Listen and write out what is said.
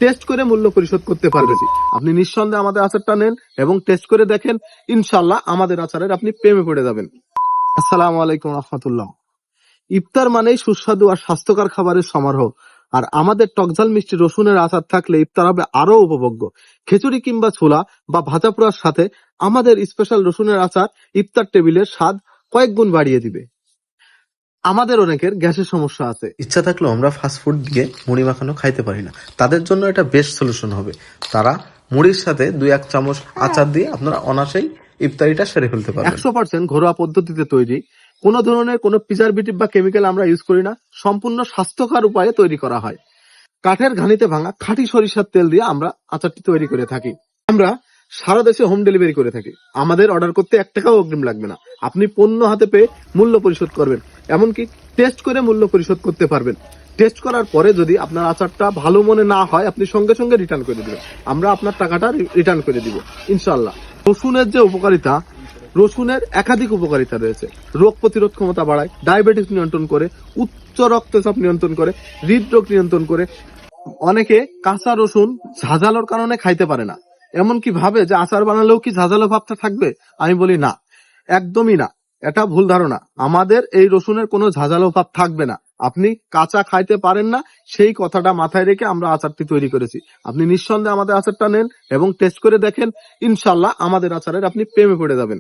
Test করে মূল্য পরিশোধ করতে পারবেন। আপনি নিঃসন্দেহে আমাদের আচারটা নেন এবং টেস্ট করে দেখেন, ইনশাল্লাহ আমাদের আচারের আপনি প্রেমে পড়ে যাবেন। আসসালামু আলাইকুম রহমতুল্লাহ। ইফতার মানেই সুস্বাদু আর স্বাস্থ্যকর খাবারের সমারোহ, আর আমাদের টকঝাল মিষ্টি রসুনের আচার থাকলে ইফতার হবে আরো উপভোগ্য। খিচুড়ি কিংবা ছোলা বা ভাজা পোড়ার সাথে আমাদের স্পেশাল রসুনের আচার ইফতার টেবিলের স্বাদ কয়েক গুণ বাড়িয়ে দিবে। আমাদের অনেকের গ্যাসের সমস্যা আছে, ইচ্ছা থাকলেও আমরা ফাস্টফুড দিয়ে মুড়ি মাখানো খাইতে পারি না। তাদের জন্য এটা বেস্ট সলিউশন হবে। তারা মুড়ির সাথে 2-1 চামচ আচার দিয়ে আপনারা অনায়াসেই ইফতারিটা সেরে ফেলতে পারবেন। 100% ঘরোয়া পদ্ধতিতে তৈরি, কোনো ধরনের কোনো প্রিজারভেটিভ বা কেমিক্যাল আমরা ইউজ করি না। সম্পূর্ণ স্বাস্থ্যকর উপায়ে তৈরি করা হয়। কাঠের ঘানিতে ভাঙা খাঁটি সরিষার তেল দিয়ে আমরা আচারটি তৈরি করে থাকি। আমরা সারা দেশে হোম ডেলিভারি করে থাকি। আমাদের অর্ডার করতে 1 টাকাও অগ্রিম লাগবে না। আপনি পণ্য হাতে পেয়ে মূল্য পরিশোধ করবেন, এমনকি টেস্ট করে মূল্য পরিশোধ করতে পারবেন। টেস্ট করার পরে যদি আপনার আচারটা ভালো মনে না হয়, আপনি সঙ্গে সঙ্গে রিটার্ন করে দিবেন। আমরা আপনার টাকাটা রিটার্ন করে দিব ইনশাল্লাহ। রসুনের যে উপকারিতা, রসুনের একাধিক উপকারিতা রয়েছে। রোগ প্রতিরোধ ক্ষমতা বাড়ায়, ডায়াবেটিস নিয়ন্ত্রণ করে, উচ্চ রক্তচাপ নিয়ন্ত্রণ করে, হৃদরোগ নিয়ন্ত্রণ করে। অনেকে কাঁচা রসুন ঝাঁঝালোর কারণে খাইতে পারে না, এমনকি ভাবে যে আচার বানালেও কি ঝাঁঝালো ভাবটা থাকবে। আমি বলি না, একদমই না, এটা ভুল ধারণা। আমাদের এই রসুনের কোনো ঝাঁঝালো ভাব থাকবে না। আপনি কাঁচা খাইতে পারেন না, সেই কথাটা মাথায় রেখে আমরা আচারটি তৈরি করেছি। আপনি নিঃসন্দেহে আমাদের আচারটা নেন এবং টেস্ট করে দেখেন, ইনশাল্লাহ আমাদের আচারের আপনি প্রেমে পড়ে যাবেন।